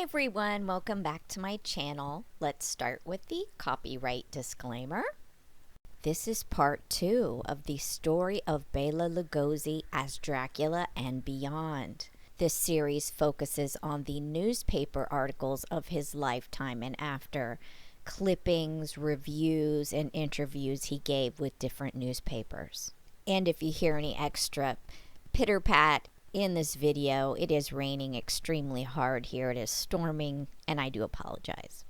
Hi everyone, welcome back to my channel. Let's start with the copyright disclaimer. This is part 2 of the Story of Bela Lugosi as Dracula and Beyond. This series focuses on the newspaper articles of his lifetime and after, clippings, reviews, and interviews he gave with different newspapers. And if you hear any extra pitter-pat in this video, it is raining extremely hard here. It is storming, and I do apologize.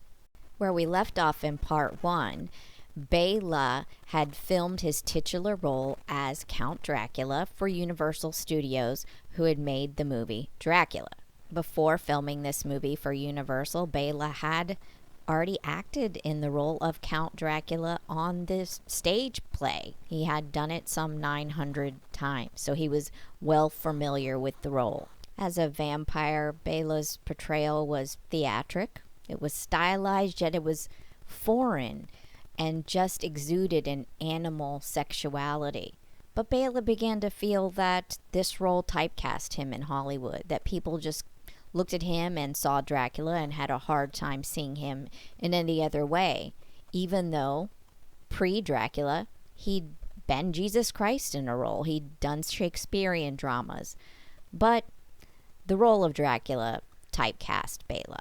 Where we left off in part 1, Bela had filmed his titular role as Count Dracula for Universal Studios, who had made the movie Dracula. Before filming this movie for Universal, Bela had already acted in the role of Count Dracula on this stage play. He had done it some 900 times, so he was well familiar with the role. As a vampire, Bela's portrayal was theatric. It was stylized, yet it was foreign and just exuded an animal sexuality. But Bela began to feel that this role typecast him in Hollywood, that people just looked at him and saw Dracula and had a hard time seeing him in any other way, even though pre-Dracula he'd been Jesus Christ in a role. He'd done Shakespearean dramas, but the role of Dracula typecast Bela.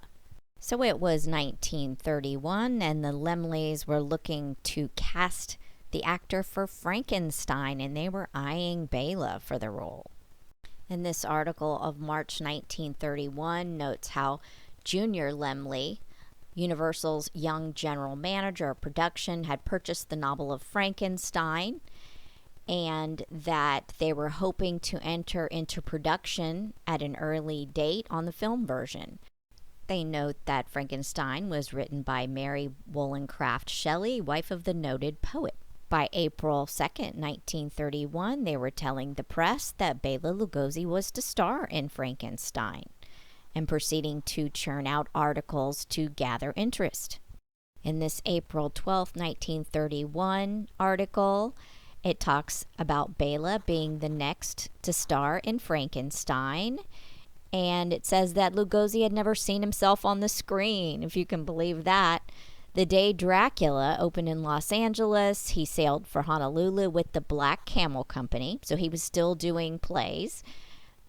So it was 1931 and the Laemmles were looking to cast the actor for Frankenstein, and they were eyeing Bela for the role. And this article of March 1931 notes how Junior Laemmle, Universal's young general manager of production, had purchased the novel of Frankenstein and that they were hoping to enter into production at an early date on the film version. They note that Frankenstein was written by Mary Wollstonecraft Shelley, wife of the noted poet. By April 2nd, 1931, they were telling the press that Bela Lugosi was to star in Frankenstein and proceeding to churn out articles to gather interest. In this April 12th, 1931 article, it talks about Bela being the next to star in Frankenstein, and it says that Lugosi had never seen himself on the screen, if you can believe that. The day Dracula opened in Los Angeles, he sailed for Honolulu with the Black Camel Company, so he was still doing plays.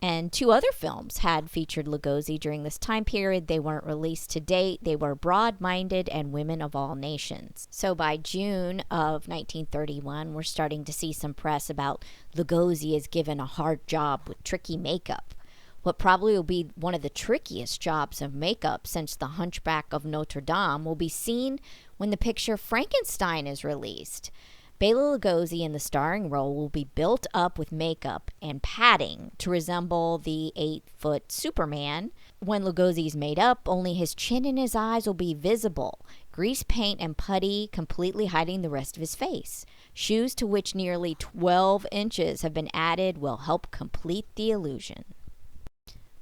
And 2 other films had featured Lugosi during this time period. They weren't released to date. They were Broad-Minded and Women of All Nations. So by June of 1931, we're starting to see some press about Lugosi is given a hard job with tricky makeup. What probably will be one of the trickiest jobs of makeup since The Hunchback of Notre Dame will be seen when the picture Frankenstein is released. Bela Lugosi in the starring role will be built up with makeup and padding to resemble the 8-foot Superman. When Lugosi is made up, only his chin and his eyes will be visible, grease paint and putty completely hiding the rest of his face. Shoes to which nearly 12 inches have been added will help complete the illusion.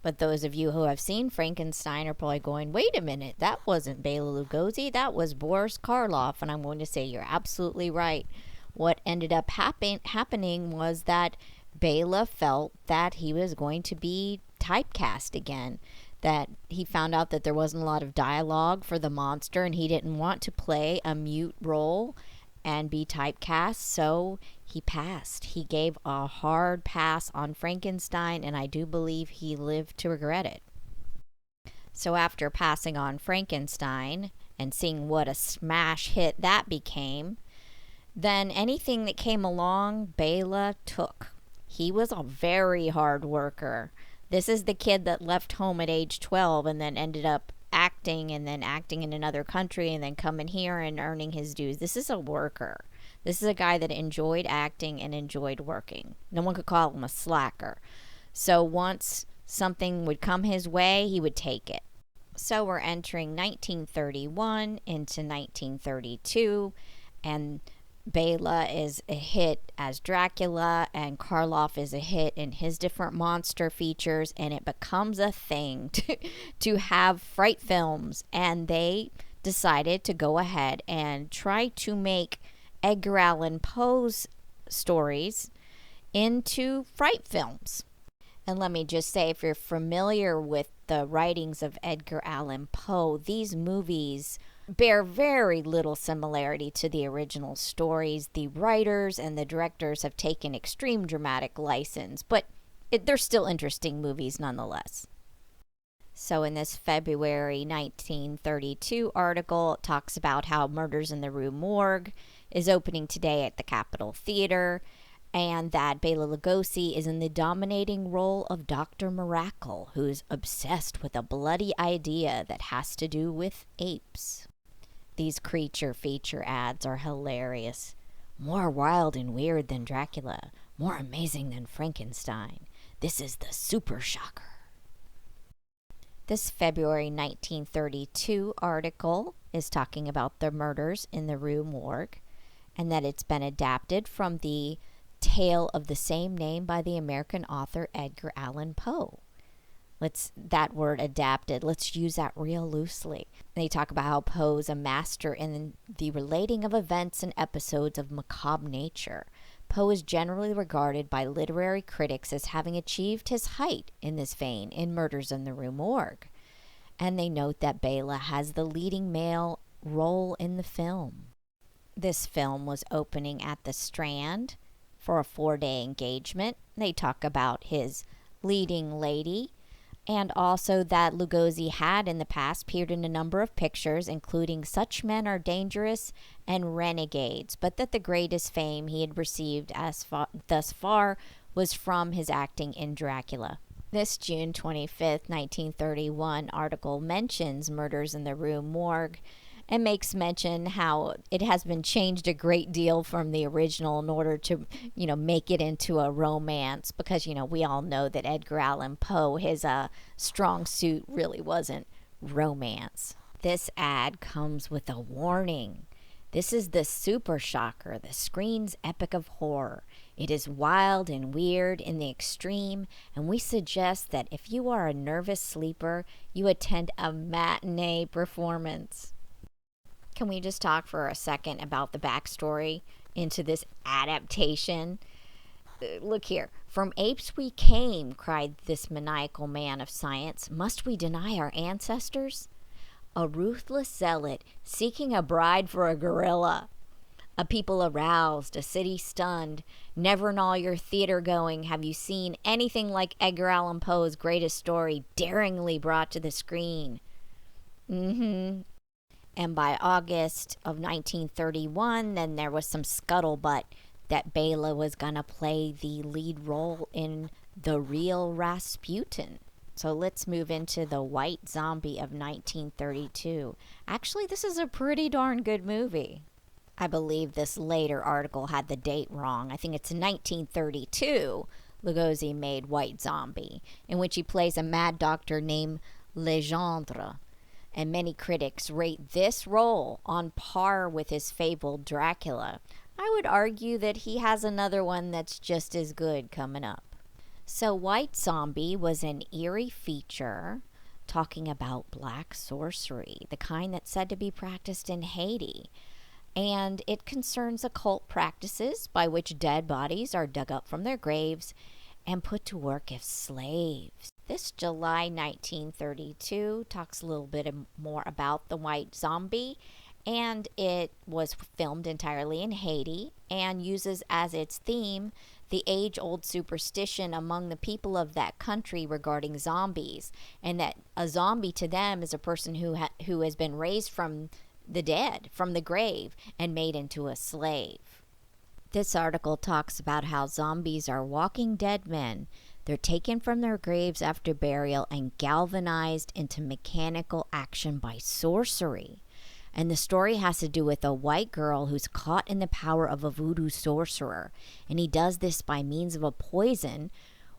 But those of you who have seen Frankenstein are probably going, wait a minute, that wasn't Bela Lugosi, that was Boris Karloff. And I'm going to say you're absolutely right. What ended up happening was that Bela felt that he was going to be typecast again, that he found out that there wasn't a lot of dialogue for the monster and he didn't want to play a mute role and be typecast, so he passed. He gave a hard pass on Frankenstein, and I do believe he lived to regret it. So after passing on Frankenstein and seeing what a smash hit that became, then anything that came along, Bela took. He was a very hard worker. This is the kid that left home at age 12 and then ended up acting and then acting in another country and then coming here and earning his dues. This is a worker. This is a guy that enjoyed acting and enjoyed working. No one could call him a slacker. So once something would come his way, he would take it. So we're entering 1931 into 1932, and Bela is a hit as Dracula, and Karloff is a hit in his different monster features, and it becomes a thing to have fright films. And they decided to go ahead and try to make Edgar Allan Poe's stories into fright films. And let me just say, if you're familiar with the writings of Edgar Allan Poe, these movies bear very little similarity to the original stories. The writers and the directors have taken extreme dramatic license, but they're still interesting movies nonetheless. So in this February 1932 article, it talks about how Murders in the Rue Morgue is opening today at the Capitol Theater, and that Bela Lugosi is in the dominating role of Dr. Miracle, who's obsessed with a bloody idea that has to do with apes. These creature feature ads are hilarious. More wild and weird than Dracula, more amazing than Frankenstein. This is the super shocker. This February 1932 article is talking about the murders in the Rue Morgue, and that it's been adapted from the tale of the same name by the American author Edgar Allan Poe. That word adapted, let's use that real loosely. They talk about how Poe's a master in the relating of events and episodes of macabre nature. Poe is generally regarded by literary critics as having achieved his height in this vein in Murders in the Rue Morgue. And they note that Bela has the leading male role in the film. This film was opening at the Strand for a 4-day engagement. They talk about his leading lady, and also that Lugosi had in the past appeared in a number of pictures, including Such Men Are Dangerous and Renegades, but that the greatest fame he had received thus far was from his acting in Dracula. This June 25th, 1931 article mentions Murders in the Rue Morgue and makes mention how it has been changed a great deal from the original in order to, make it into a romance, because, we all know that Edgar Allan Poe, his strong suit really wasn't romance. This ad comes with a warning. This is the super shocker, the screen's epic of horror. It is wild and weird in the extreme, and we suggest that if you are a nervous sleeper, you attend a matinee performance. Can we just talk for a second about the backstory into this adaptation? Look here. From apes we came, cried this maniacal man of science. Must we deny our ancestors? A ruthless zealot seeking a bride for a gorilla. A people aroused, a city stunned. Never in all your theater going have you seen anything like Edgar Allan Poe's greatest story daringly brought to the screen. And by August of 1931, then there was some scuttlebutt that Bela was going to play the lead role in The Real Rasputin. So let's move into The White Zombie of 1932. Actually, this is a pretty darn good movie. I believe this later article had the date wrong. I think it's 1932 Lugosi made White Zombie, in which he plays a mad doctor named Legendre. And many critics rate this role on par with his fabled Dracula. I would argue that he has another one that's just as good coming up. So White Zombie was an eerie feature talking about black sorcery, the kind that's said to be practiced in Haiti. And it concerns occult practices by which dead bodies are dug up from their graves and put to work as slaves. This July 1932 talks a little bit more about the White Zombie, and it was filmed entirely in Haiti and uses as its theme the age-old superstition among the people of that country regarding zombies, and that a zombie to them is a person who has been raised from the dead, from the grave, and made into a slave. This article talks about how zombies are walking dead men. They're taken from their graves after burial and galvanized into mechanical action by sorcery. And the story has to do with a white girl who's caught in the power of a voodoo sorcerer. And he does this by means of a poison,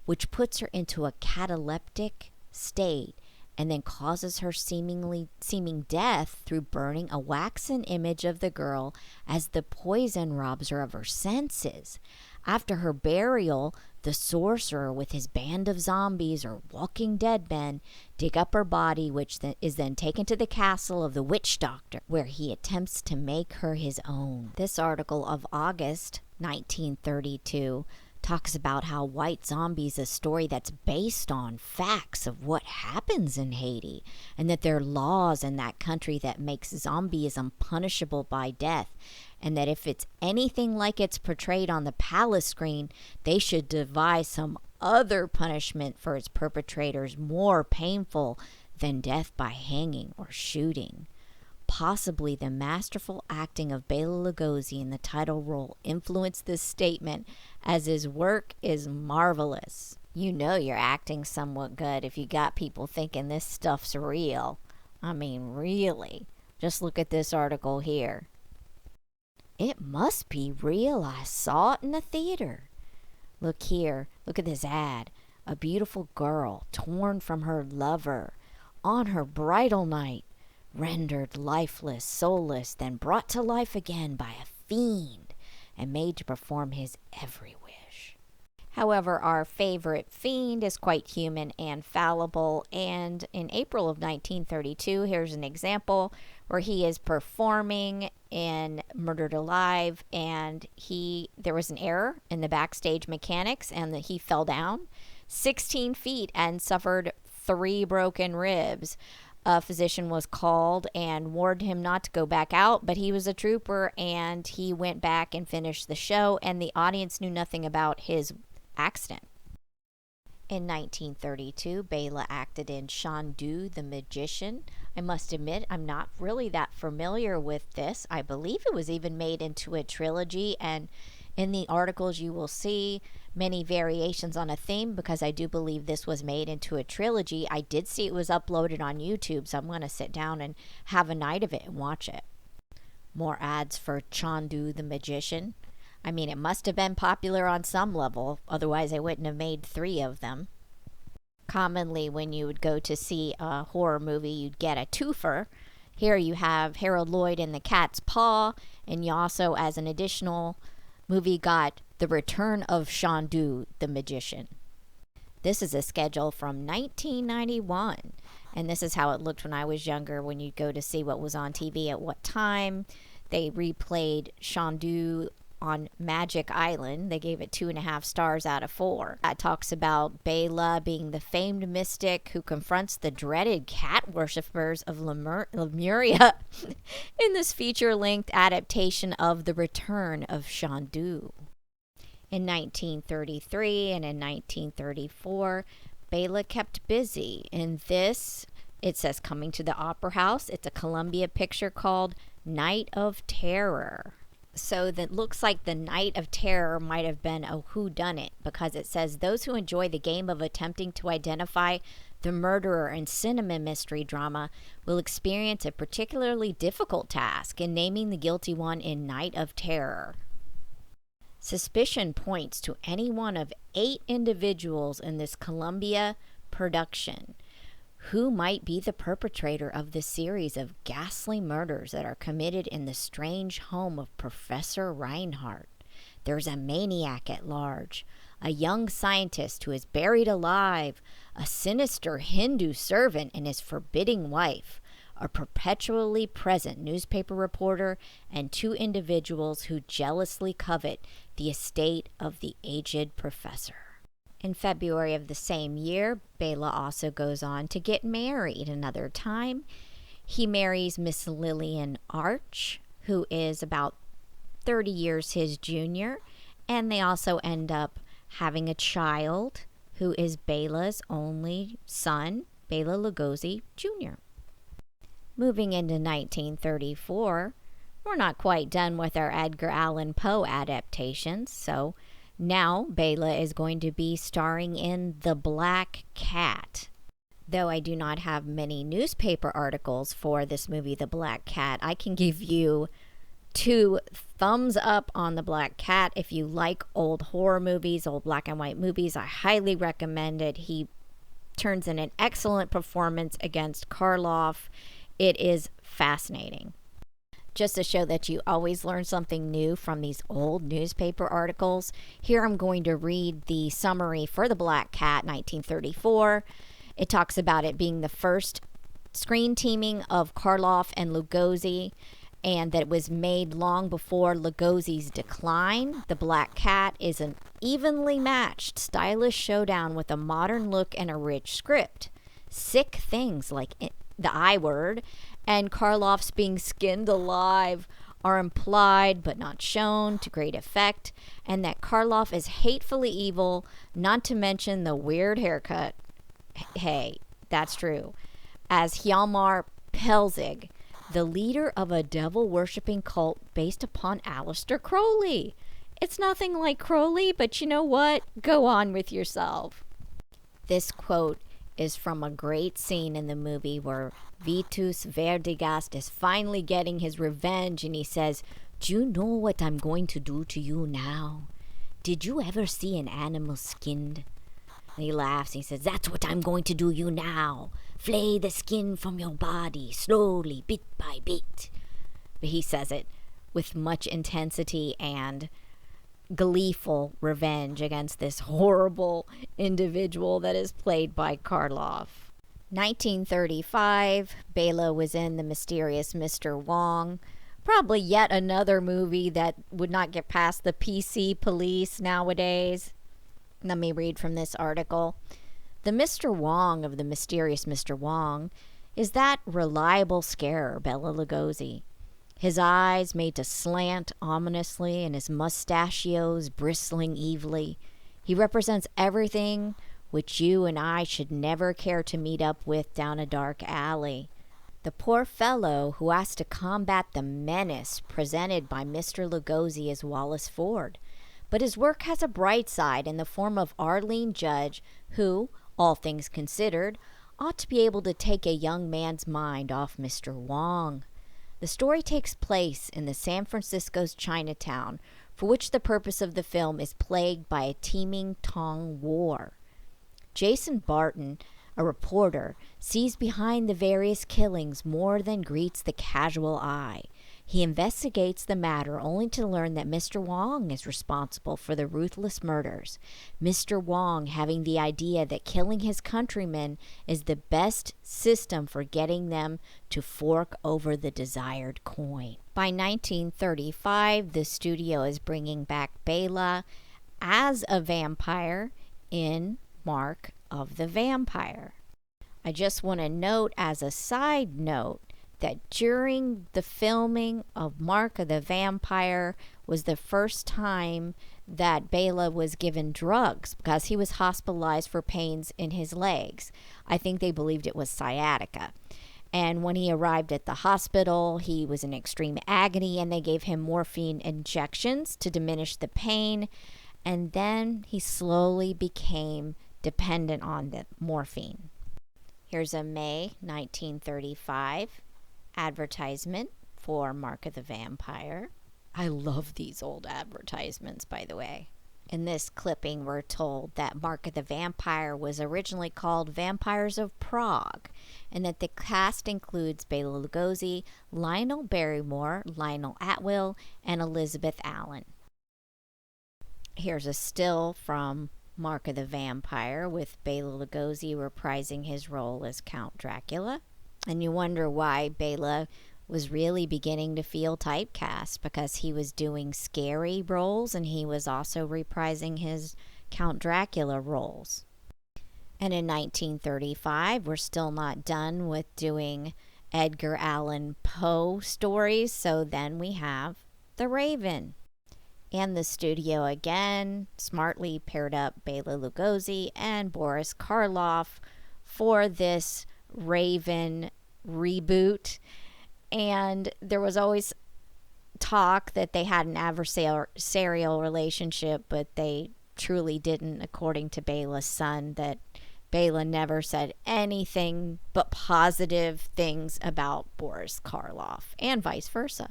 which puts her into a cataleptic state and then causes her seeming death through burning a waxen image of the girl as the poison robs her of her senses. After her burial, the sorcerer with his band of zombies or walking dead men dig up her body, which is then taken to the castle of the witch doctor, where he attempts to make her his own. This article of August 1932 talks about how White Zombie is a story that's based on facts of what happens in Haiti, and that there are laws in that country that makes zombieism punishable by death, and that if it's anything like it's portrayed on the palace screen, they should devise some other punishment for its perpetrators more painful than death by hanging or shooting. Possibly the masterful acting of Bela Lugosi in the title role influenced this statement, as his work is marvelous. You know you're acting somewhat good if you got people thinking this stuff's real. I mean, really. Just look at this article here. It must be real. I saw it in the theater. Look here. Look at this ad. A beautiful girl torn from her lover on her bridal night, rendered lifeless, soulless, then brought to life again by a fiend and made to perform his every wish. However, our favorite fiend is quite human and fallible, and in April of 1932, here's an example where he is performing in Murdered Alive, and there was an error in the backstage mechanics, and he fell down 16 feet and suffered 3 broken ribs. A physician was called and warned him not to go back out, but he was a trooper and he went back and finished the show, and the audience knew nothing about his accident. In 1932, Bela acted in Chandu the Magician. I must admit, I'm not really that familiar with this. I believe it was even made into a trilogy, and in the articles you will see many variations on a theme, because I do believe this was made into a trilogy. I did see it was uploaded on YouTube, so I'm going to sit down and have a night of it and watch it. More ads for Chandu the Magician. I mean, it must have been popular on some level, otherwise I wouldn't have made 3 of them. Commonly, when you would go to see a horror movie, you'd get a twofer. Here you have Harold Lloyd in The Cat's Paw, and you also, as an additional movie, got The Return of Chandu the Magician. This is a schedule from 1991, and this is how it looked when I was younger, when you'd go to see what was on TV at what time. They replayed Chandu on Magic Island. They gave it 2.5 stars out of 4. That talks about Bela being the famed mystic who confronts the dreaded cat worshippers of Lemuria in this feature-length adaptation of The Return of Chandu. In 1933 and in 1934, Bela kept busy. In this, it says Coming to the Opera House. It's a Columbia picture called Night of Terror. So that looks like the Night of Terror might have been a whodunit, because it says those who enjoy the game of attempting to identify the murderer in cinema mystery drama will experience a particularly difficult task in naming the guilty one in Night of Terror. Suspicion points to any one of 8 individuals in this Columbia production. Who might be the perpetrator of this series of ghastly murders that are committed in the strange home of Professor Reinhardt? There's a maniac at large, a young scientist who is buried alive, a sinister Hindu servant and his forbidding wife, a perpetually present newspaper reporter, and 2 individuals who jealously covet the estate of the aged professor. In February of the same year, Bela also goes on to get married another time. He marries Miss Lillian Arch, who is about 30 years his junior, and they also end up having a child who is Bela's only son, Bela Lugosi Jr. Moving into 1934, we're not quite done with our Edgar Allan Poe adaptations, so now Bela is going to be starring in The Black Cat. Though I do not have many newspaper articles for this movie, The Black Cat, I can give you 2 thumbs up on The Black Cat. If you like old horror movies, old black and white movies, I highly recommend it. He turns in an excellent performance against Karloff. It is fascinating. Just to show that you always learn something new from these old newspaper articles, here I'm going to read the summary for The Black Cat, 1934. It talks about it being the first screen teaming of Karloff and Lugosi, and that it was made long before Lugosi's decline. The Black Cat is an evenly matched, stylish showdown with a modern look and a rich script. Sick things like the I word and Karloff's being skinned alive are implied but not shown to great effect, and that Karloff is hatefully evil, not to mention the weird haircut. Hey, that's true. As Hjalmar Pelzig, the leader of a devil-worshipping cult based upon Aleister Crowley. It's nothing like Crowley, but you know what? Go on with yourself. This quote is from a great scene in the movie where Vitus Verdigast is finally getting his revenge, and he says, "Do you know what I'm going to do to you now? Did you ever see an animal skinned?" And he laughs and he says, "That's what I'm going to do you now. Flay the skin from your body, slowly, bit by bit." But he says it with much intensity and gleeful revenge against this horrible individual that is played by Karloff. 1935, Bela was in The Mysterious Mr. Wong. Probably yet another movie that would not get past the PC police nowadays. Let me read from this article. The Mr. Wong of The Mysterious Mr. Wong is that reliable scarer, Bela Lugosi. His eyes made to slant ominously and his mustachios bristling evilly. He represents everything which you and I should never care to meet up with down a dark alley. The poor fellow who has to combat the menace presented by Mr. Lugosi is Wallace Ford. But his work has a bright side in the form of Arlene Judge, who, all things considered, ought to be able to take a young man's mind off Mr. Wong. The story takes place in the San Francisco's Chinatown, for which the purpose of the film is plagued by a teeming Tong war. Jason Barton, a reporter, sees behind the various killings more than greets the casual eye. He investigates the matter only to learn that Mr. Wong is responsible for the ruthless murders, Mr. Wong having the idea that killing his countrymen is the best system for getting them to fork over the desired coin. By 1935, the studio is bringing back Bela as a vampire in Mark of the Vampire. I just want to note as a side note that during the filming of Mark of the Vampire was the first time that Bela was given drugs because he was hospitalized for pains in his legs. I think they believed it was sciatica. And when he arrived at the hospital, he was in extreme agony and they gave him morphine injections to diminish the pain. And then he slowly became dependent on the morphine. Here's a May 1935 advertisement for Mark of the Vampire. I love these old advertisements, by the way. In this clipping, we're told that Mark of the Vampire was originally called Vampires of Prague, and that the cast includes Bela Lugosi, Lionel Barrymore, Lionel Atwill, and Elizabeth Allen. Here's a still from Mark of the Vampire with Bela Lugosi reprising his role as Count Dracula. And you wonder why Bela was really beginning to feel typecast, because he was doing scary roles and he was also reprising his Count Dracula roles. And in 1935, we're still not done with doing Edgar Allan Poe stories, so then we have The Raven. And the studio again smartly paired up Bela Lugosi and Boris Karloff for this Raven reboot. And there was always talk that they had an adversarial relationship, but they truly didn't, according to Bela's son, that Bela never said anything but positive things about Boris Karloff, and vice versa.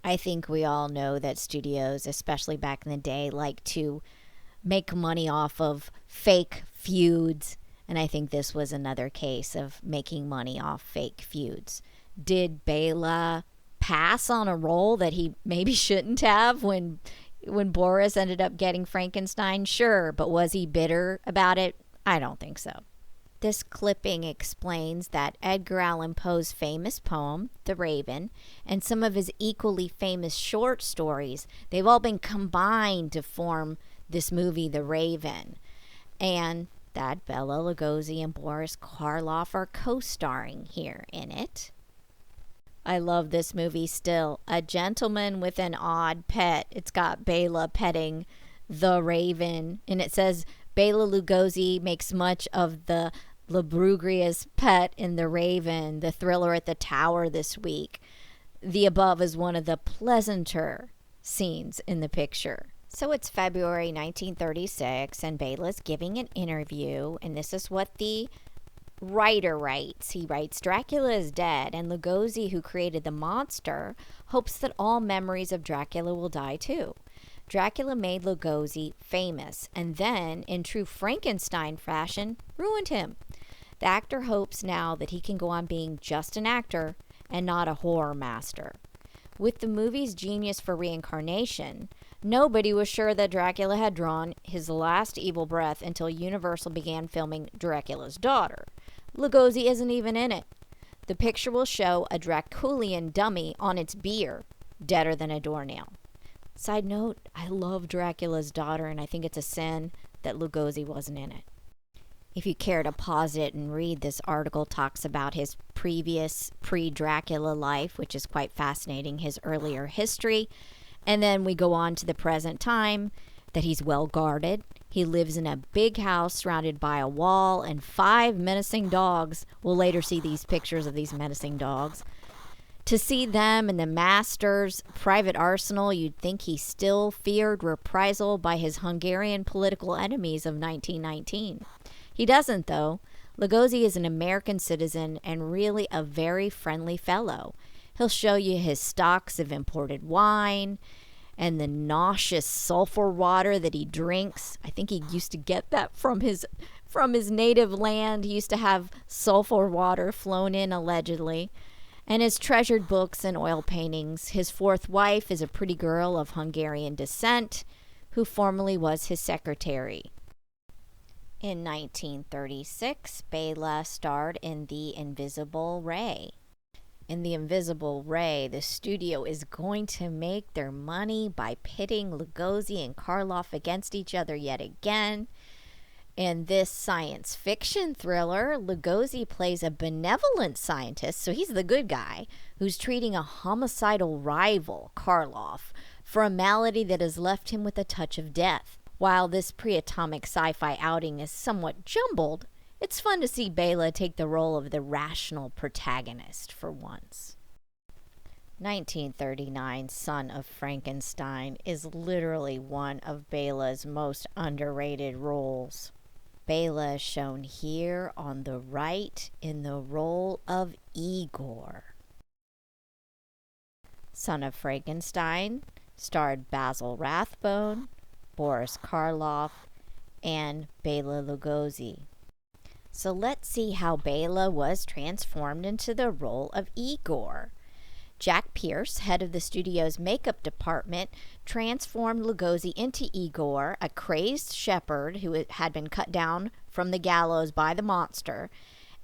I think we all know that studios, especially back in the day, like to make money off of fake feuds. And I think this was another case of making money off fake feuds. Did Bela pass on a role that he maybe shouldn't have when Boris ended up getting Frankenstein? Sure, but was he bitter about it? I don't think so. This clipping explains that Edgar Allan Poe's famous poem, The Raven, and some of his equally famous short stories, they've all been combined to form this movie, The Raven. And that Bela Lugosi and Boris Karloff are co-starring here in it. I love this movie still. A Gentleman with an Odd Pet. It's got Bela petting the Raven, and it says Bela Lugosi makes much of the lugubrious pet in The Raven, the thriller at the Tower this week. The above is one of the pleasanter scenes in the picture. So it's February 1936, and Bela's giving an interview, and this is what the writer writes. He writes, Dracula is dead, and Lugosi, who created the monster, hopes that all memories of Dracula will die too. Dracula made Lugosi famous, and then, in true Frankenstein fashion, ruined him. The actor hopes now that he can go on being just an actor and not a horror master. With the movie's genius for reincarnation, nobody was sure that Dracula had drawn his last evil breath until Universal began filming Dracula's daughter. Lugosi isn't even in it. The picture will show a Draculian dummy on its bier, deader than a doornail. Side note, I love Dracula's daughter, and I think it's a sin that Lugosi wasn't in it. If you care to pause it and read, this article talks about his previous pre-Dracula life, which is quite fascinating, his earlier history. And then we go on to the present time, that he's well guarded. He lives in a big house surrounded by a wall and 5 menacing dogs. We'll later see these pictures of these menacing dogs. To see them in the master's private arsenal, you'd think he still feared reprisal by his Hungarian political enemies of 1919. He doesn't, though. Lugosi is an American citizen and really a very friendly fellow. He'll show you his stocks of imported wine and the nauseous sulfur water that he drinks. I think he used to get that from his native land. He used to have sulfur water flown in, allegedly. And his treasured books and oil paintings. His fourth wife is a pretty girl of Hungarian descent who formerly was his secretary. In 1936, Bela starred in The Invisible Ray. In The Invisible Ray, the studio is going to make their money by pitting Lugosi and Karloff against each other yet again. In this science fiction thriller, Lugosi plays a benevolent scientist, so he's the good guy, who's treating a homicidal rival, Karloff, for a malady that has left him with a touch of death. While this pre-atomic sci-fi outing is somewhat jumbled, it's fun to see Bela take the role of the rational protagonist for once. 1939's Son of Frankenstein is literally one of Bela's most underrated roles. Bela is shown here on the right in the role of Igor. Son of Frankenstein starred Basil Rathbone, Boris Karloff, and Bela Lugosi. So let's see how Bela was transformed into the role of Igor. Jack Pierce, head of the studio's makeup department, transformed Lugosi into Igor, a crazed shepherd who had been cut down from the gallows by the monster,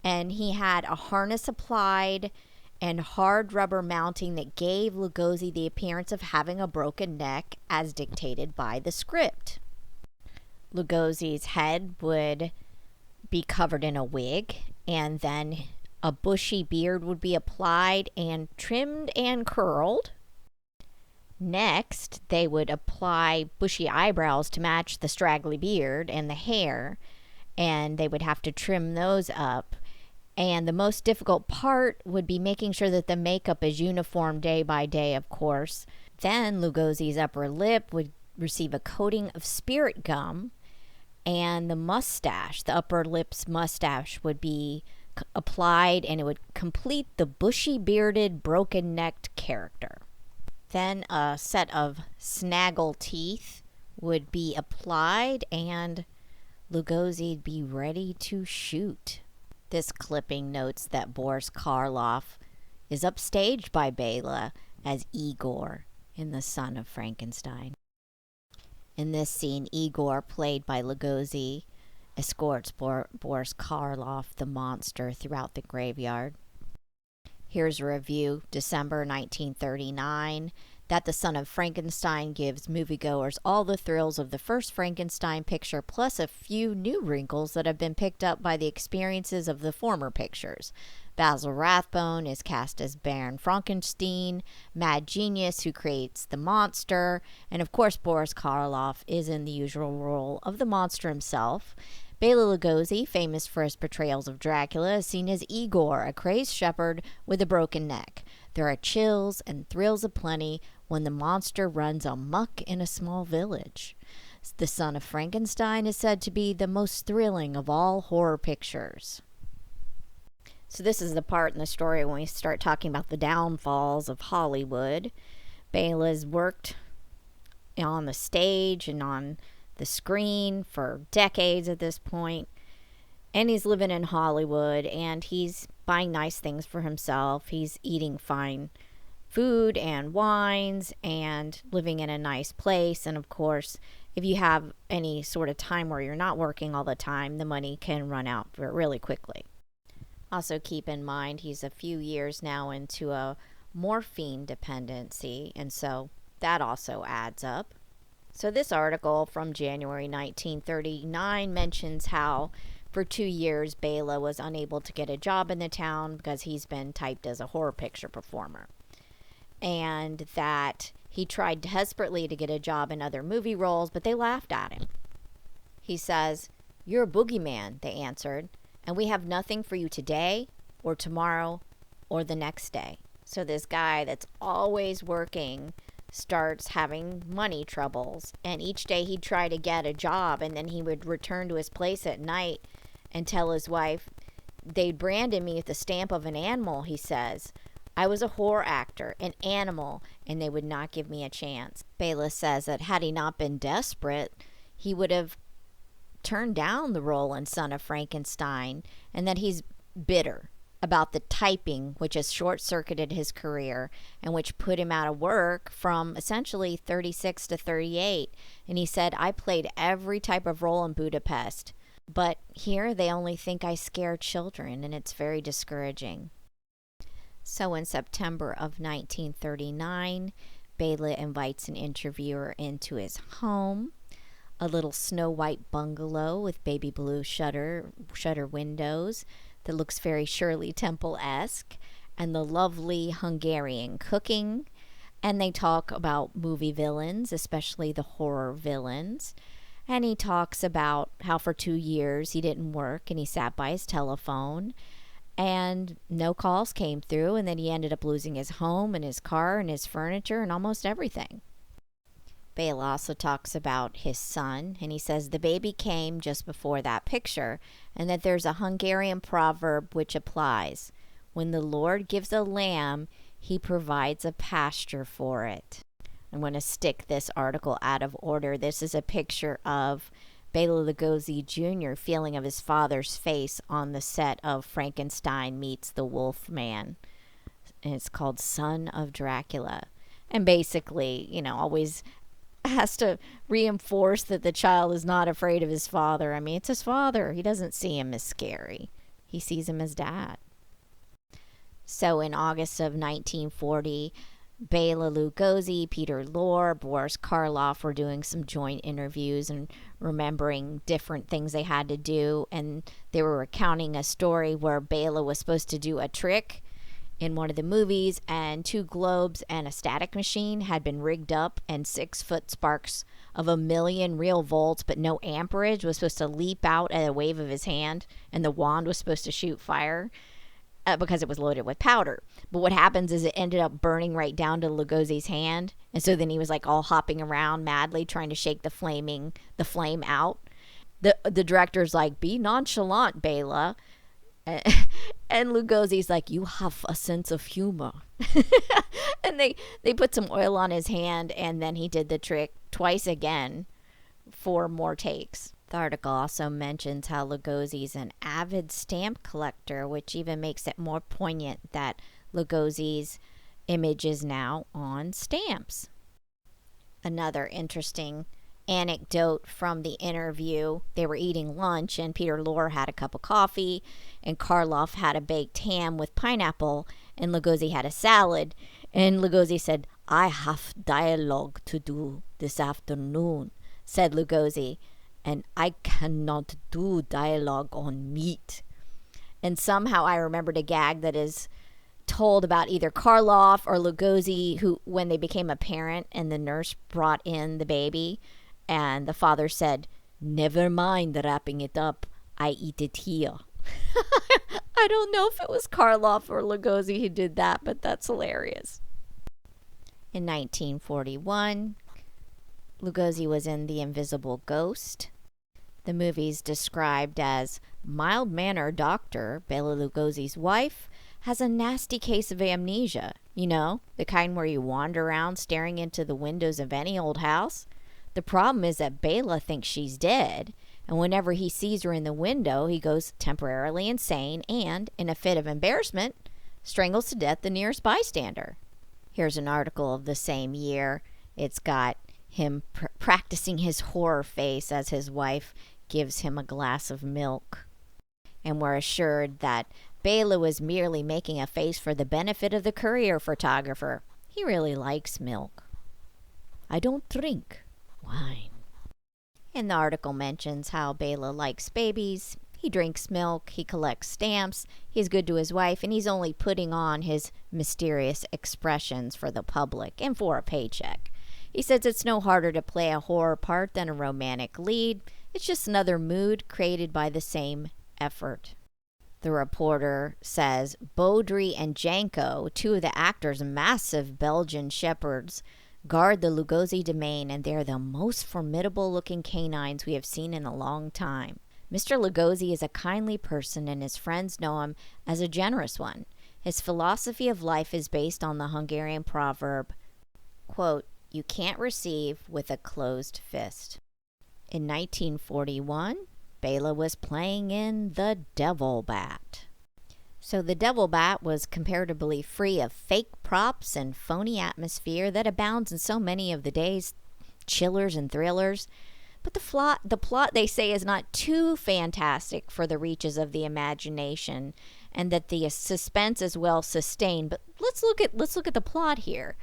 and he had a harness applied and hard rubber mounting that gave Lugosi the appearance of having a broken neck as dictated by the script. Lugosi's head would be covered in a wig, and then a bushy beard would be applied and trimmed and curled. Next, they would apply bushy eyebrows to match the straggly beard and the hair, and they would have to trim those up. And the most difficult part would be making sure that the makeup is uniform day by day, of course. Then Lugosi's upper lip would receive a coating of spirit gum, and the mustache, the upper lip's mustache, would be applied, and it would complete the bushy bearded broken-necked character. Then a set of snaggle teeth would be applied, and Lugosi'd be ready to shoot. This clipping notes that Boris Karloff is upstaged by Bela as Igor in The Son of Frankenstein. In this scene, Igor, played by Lugosi, escorts Boris Karloff, the monster, throughout the graveyard. Here's a review, December 1939, that the son of Frankenstein gives moviegoers all the thrills of the first Frankenstein picture, plus a few new wrinkles that have been picked up by the experiences of the former pictures. Basil Rathbone is cast as Baron Frankenstein, mad genius who creates the monster, and of course Boris Karloff is in the usual role of the monster himself. Bela Lugosi, famous for his portrayals of Dracula, is seen as Igor, a crazed shepherd with a broken neck. There are chills and thrills aplenty when the monster runs amok in a small village. The son of Frankenstein is said to be the most thrilling of all horror pictures. So this is the part in the story when we start talking about the downfalls of Hollywood. Bela's worked on the stage and on the screen for decades at this point, and he's living in Hollywood, and he's buying nice things for himself. He's eating fine food and wines and living in a nice place. And of course, if you have any sort of time where you're not working all the time, the money can run out really quickly. Also keep in mind he's a few years now into a morphine dependency, and so that also adds up. So this article from January 1939 mentions how for 2 years Bela was unable to get a job in the town because he's been typed as a horror picture performer, and that he tried desperately to get a job in other movie roles, but they laughed at him. He says, "You're a boogeyman," they answered, "and we have nothing for you today or tomorrow or the next day." So this guy that's always working starts having money troubles, and each day he'd try to get a job, and then he would return to his place at night and tell his wife, "They branded me with the stamp of an animal," he says. "I was a horror actor, an animal, and they would not give me a chance." Bela says that had he not been desperate, he would have turned down the role in Son of Frankenstein, and that he's bitter about the typing, which has short-circuited his career and which put him out of work from essentially 36 to 38. And he said, "I played every type of role in Budapest, but here they only think I scare children, and it's very discouraging." So in September of 1939, Bela invites an interviewer into his home, a little snow-white bungalow with baby blue shutter windows that looks very Shirley Temple-esque, and the lovely Hungarian cooking. And they talk about movie villains, especially the horror villains. And he talks about how for 2 years he didn't work and he sat by his telephone and no calls came through, and then he ended up losing his home and his car and his furniture and almost everything. Bela also talks about his son, and he says the baby came just before that picture, and that there's a Hungarian proverb which applies. When the Lord gives a lamb, he provides a pasture for it. I'm going to stick this article out of order. This is a picture of Bela Lugosi Jr. feeling of his father's face on the set of Frankenstein Meets the Wolf Man. And it's called Son of Dracula. And basically, always has to reinforce that the child is not afraid of his father. I mean, it's his father. He doesn't see him as scary. He sees him as dad. So in August of 1940, Bela Lugosi, Peter Lorre, Boris Karloff were doing some joint interviews and remembering different things they had to do. And they were recounting a story where Bela was supposed to do a trick in one of the movies, and 2 globes and a static machine had been rigged up, and 6-foot sparks of 1,000,000 real volts but no amperage was supposed to leap out at a wave of his hand, and the wand was supposed to shoot fire because it was loaded with powder. But what happens is it ended up burning right down to Lugosi's hand, and so then he was like all hopping around madly trying to shake the flame out. The director's like, "Be nonchalant, Bela." And Lugosi's like, "You have a sense of humor." And they put some oil on his hand, and then he did the trick twice again for more takes. The article also mentions how Lugosi's an avid stamp collector, which even makes it more poignant that Lugosi's image is now on stamps. Another interesting anecdote from the interview. They were eating lunch, and Peter Lorre had a cup of coffee, and Karloff had a baked ham with pineapple, and Lugosi had a salad. And Lugosi said, "I have dialogue to do this afternoon," said Lugosi, "and I cannot do dialogue on meat." And somehow I remembered a gag that is told about either Karloff or Lugosi, who, when they became a parent and the nurse brought in the baby, and the father said, "Never mind wrapping it up, I eat it here." I don't know if it was Karloff or Lugosi who did that, but that's hilarious. In 1941, Lugosi was in The Invisible Ghost. The movie's described as mild-mannered doctor Bela Lugosi's wife has a nasty case of amnesia. You know, the kind where you wander around staring into the windows of any old house. The problem is that Bela thinks she's dead, and whenever he sees her in the window, he goes temporarily insane and, in a fit of embarrassment, strangles to death the nearest bystander. Here's an article of the same year. It's got him practicing his horror face as his wife gives him a glass of milk. And we're assured that Bela was merely making a face for the benefit of the courier photographer. He really likes milk. "I don't drink wine." And the article mentions how Bela likes babies, he drinks milk, he collects stamps, he's good to his wife, and he's only putting on his mysterious expressions for the public and for a paycheck. He says it's no harder to play a horror part than a romantic lead. It's just another mood created by the same effort. The reporter says Baudry and Janko, two of the actor's massive Belgian shepherds, guard the Lugosi domain, and they're the most formidable-looking canines we have seen in a long time. Mr. Lugosi is a kindly person, and his friends know him as a generous one. His philosophy of life is based on the Hungarian proverb, quote, "You can't receive with a closed fist." In 1941, Bela was playing in The Devil Bat. So The Devil Bat was comparatively free of fake props and phony atmosphere that abounds in so many of the day's chillers and thrillers. But the plot, they say, is not too fantastic for the reaches of the imagination, and that the suspense is well sustained. But let's look at the plot here.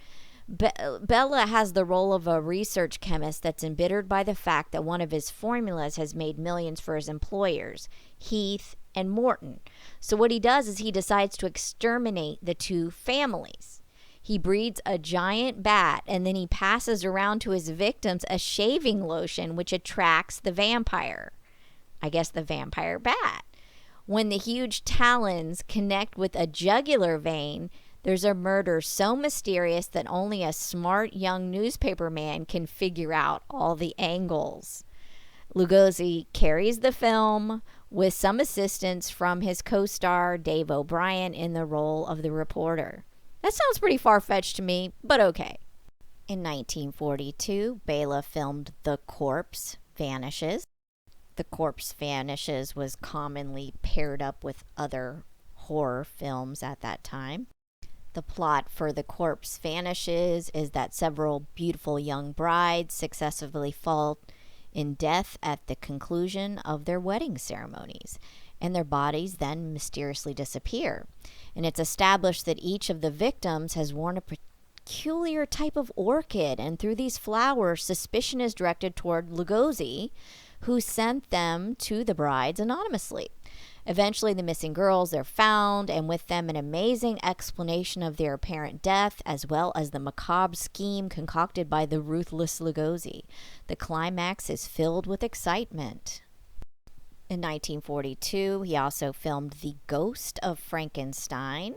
Bela has the role of a research chemist that's embittered by the fact that one of his formulas has made millions for his employers, Heath and Morton. So what he does is he decides to exterminate the two families. He breeds a giant bat, and then he passes around to his victims a shaving lotion which attracts the vampire. I guess the vampire bat. When the huge talons connect with a jugular vein, there's a murder so mysterious that only a smart young newspaper man can figure out all the angles. Lugosi carries the film with some assistance from his co-star Dave O'Brien in the role of the reporter. That sounds pretty far-fetched to me, but okay. In 1942, Bela filmed The Corpse Vanishes. The Corpse Vanishes was commonly paired up with other horror films at that time. The plot for The Corpse Vanishes is that several beautiful young brides successively fall in death at the conclusion of their wedding ceremonies, and their bodies then mysteriously disappear. And it's established that each of the victims has worn a peculiar type of orchid, and through these flowers, suspicion is directed toward Lugosi, who sent them to the brides anonymously. Eventually, the missing girls are found, and with them an amazing explanation of their apparent death, as well as the macabre scheme concocted by the ruthless Lugosi. The climax is filled with excitement. In 1942, he also filmed The Ghost of Frankenstein,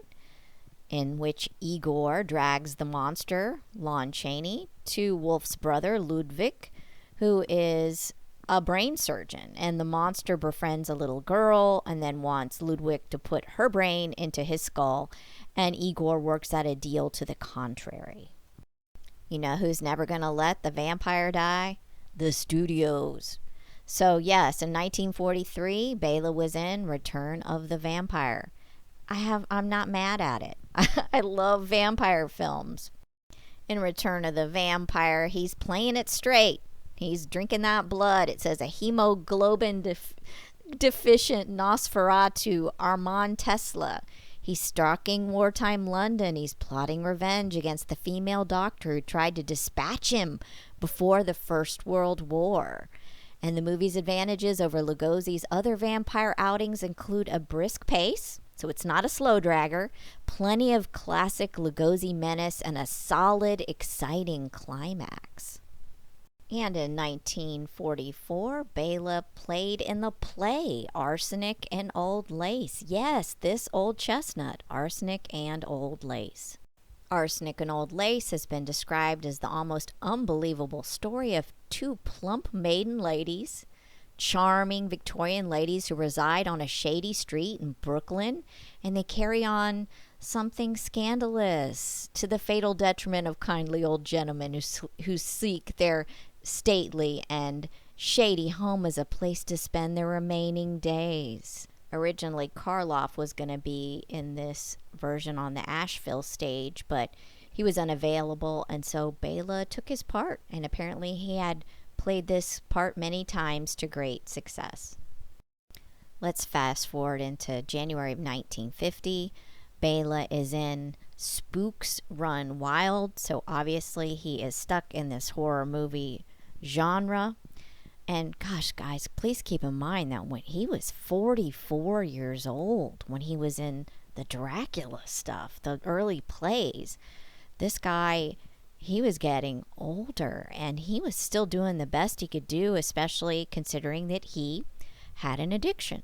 in which Igor drags the monster, Lon Chaney, to Wolf's brother, Ludwig, who is a brain surgeon, and the monster befriends a little girl and then wants Ludwig to put her brain into his skull, and Igor works out a deal to the contrary. You know who's never going to let the vampire die? The studios. So yes, in 1943, Bela was in Return of the Vampire. I'm not mad at it. I love vampire films. In Return of the Vampire, he's playing it straight. He's drinking that blood. It says a hemoglobin deficient Nosferatu Armand Tesla. He's stalking wartime London. He's plotting revenge against the female doctor who tried to dispatch him before the First World War. And the movie's advantages over Lugosi's other vampire outings include a brisk pace, so it's not a slow dragger, plenty of classic Lugosi menace, and a solid, exciting climax. And in 1944, Bela played in the play Arsenic and Old Lace. Yes, this old chestnut, Arsenic and Old Lace. Arsenic and Old Lace has been described as the almost unbelievable story of two plump maiden ladies, charming Victorian ladies who reside on a shady street in Brooklyn, and they carry on something scandalous to the fatal detriment of kindly old gentlemen who seek their stately and shady home as a place to spend their remaining days. Originally, Karloff was going to be in this version on the Asheville stage, but he was unavailable, and so Bela took his part, and apparently he had played this part many times to great success. Let's fast forward into January of 1950. Bela is in Spooks Run Wild, so obviously he is stuck in this horror movie genre. And gosh, guys, please keep in mind that when he was 44 years old, when he was in the Dracula stuff, the early plays, this guy, he was getting older and he was still doing the best he could do, especially considering that he had an addiction.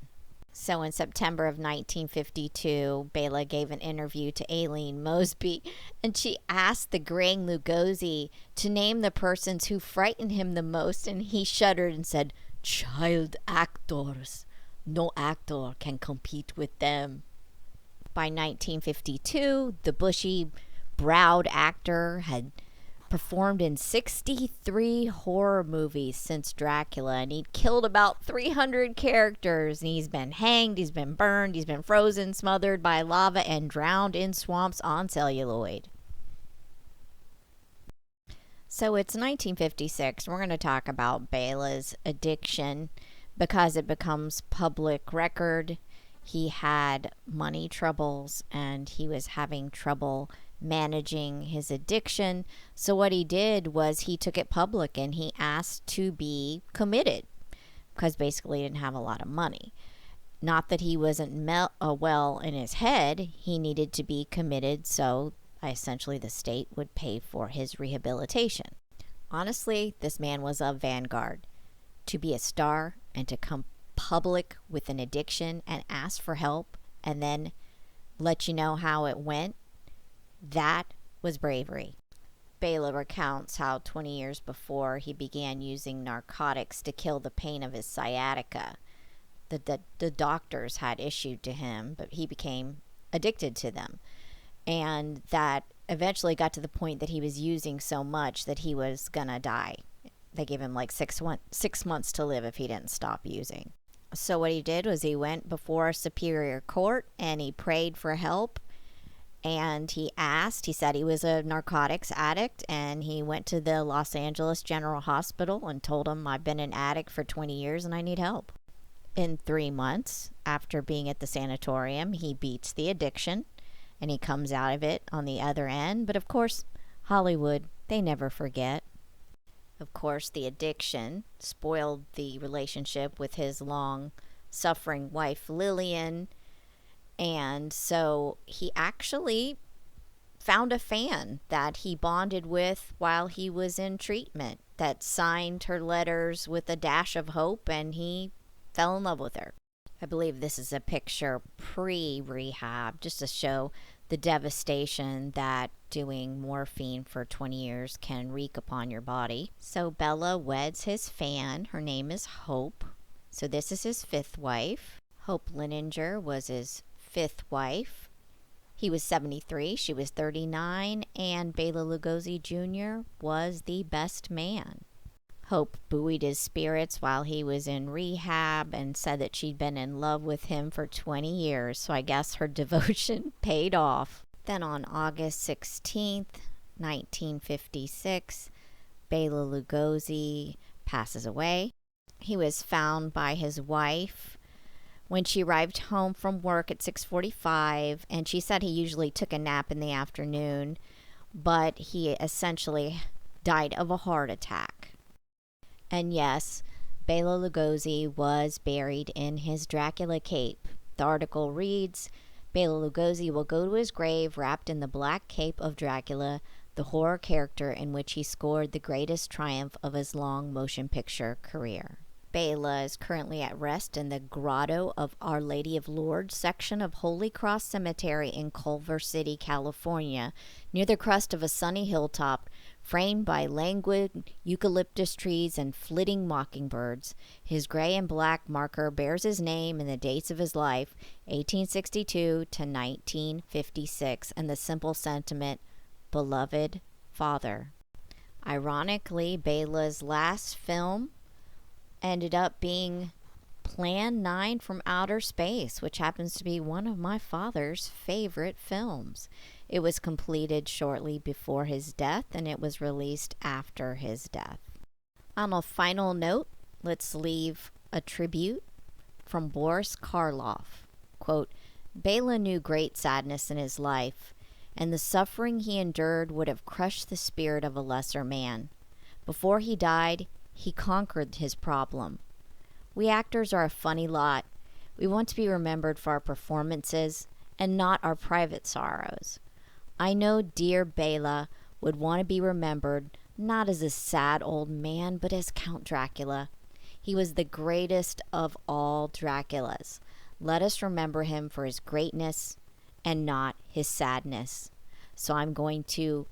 So in September of 1952, Bela gave an interview to Aileen Mosby, and she asked the graying Lugosi to name the persons who frightened him the most, and he shuddered and said, "Child actors. No actor can compete with them." By 1952, the bushy-browed actor had performed in 63 horror movies since Dracula, and he'd killed about 300 characters, and he's been hanged, he's been burned, he's been frozen, smothered by lava, and drowned in swamps on celluloid. So it's 1956. We're going to talk about Bela's addiction because it becomes public record. He had money troubles and he was having trouble managing his addiction. So what he did was he took it public and he asked to be committed because basically he didn't have a lot of money. Not that he wasn't well in his head, he needed to be committed, so essentially the state would pay for his rehabilitation. Honestly, this man was a vanguard. To be a star and to come public with an addiction and ask for help and then let you know how it went, that was bravery. Bela recounts how 20 years before he began using narcotics to kill the pain of his sciatica. The doctors had issued to him, but he became addicted to them. And that eventually got to the point that he was using so much that he was gonna die. They gave him like 6 months to live if he didn't stop using. So what he did was he went before a superior court and he prayed for help. And he said he was a narcotics addict, and he went to the Los Angeles General Hospital and told him, "I've been an addict for 20 years and I need help." In 3 months, after being at the sanatorium, he beats the addiction and he comes out of it on the other end. But of course, Hollywood, they never forget. Of course, the addiction spoiled the relationship with his long-suffering wife, Lillian. And so he actually found a fan that he bonded with while he was in treatment that signed her letters with a dash of hope, and he fell in love with her. I believe this is a picture pre-rehab, just to show the devastation that doing morphine for 20 years can wreak upon your body. So Bela weds his fan. Her name is Hope. So this is his fifth wife. Hope Lininger was his fifth wife. He was 73, she was 39, and Bela Lugosi Jr. was the best man. Hope buoyed his spirits while he was in rehab and said that she'd been in love with him for 20 years, so I guess her devotion paid off. Then on August 16th, 1956, Bela Lugosi passes away. He was found by his wife when she arrived home from work at 6:45, and she said he usually took a nap in the afternoon, but he essentially died of a heart attack. And yes, Bela Lugosi was buried in his Dracula cape. The article reads, Bela Lugosi will go to his grave wrapped in the black cape of Dracula, the horror character in which he scored the greatest triumph of his long motion picture career. Bela is currently at rest in the Grotto of Our Lady of Lourdes section of Holy Cross Cemetery in Culver City, California, near the crest of a sunny hilltop, framed by languid eucalyptus trees and flitting mockingbirds. His gray and black marker bears his name and the dates of his life, 1862 to 1956, and the simple sentiment, Beloved Father. Ironically, Bela's last film ended up being Plan 9 from Outer Space, which happens to be one of my father's favorite films. It was completed shortly before his death, and it was released after his death. On a final note, let's leave a tribute from Boris Karloff. Quote, Bela knew great sadness in his life, and the suffering he endured would have crushed the spirit of a lesser man. Before he died, he conquered his problem. We actors are a funny lot. We want to be remembered for our performances and not our private sorrows. I know dear Bela would want to be remembered not as a sad old man, but as Count Dracula. He was the greatest of all Draculas. Let us remember him for his greatness and not his sadness. So I'm going to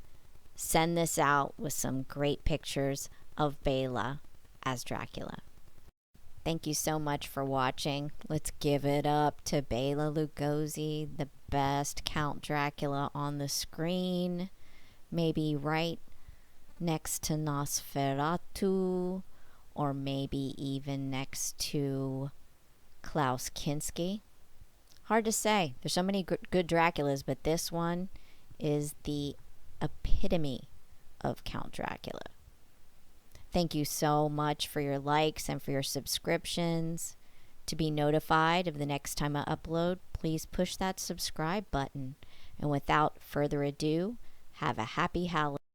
send this out with some great pictures of Bela as Dracula. Thank you so much for watching. Let's give it up to Bela Lugosi, the best Count Dracula on the screen. Maybe right next to Nosferatu, or maybe even next to Klaus Kinski. Hard to say. There's so many good Draculas, but this one is the epitome of Count Dracula. Thank you so much for your likes and for your subscriptions. To be notified of the next time I upload, please push that subscribe button. And without further ado, have a happy Halloween.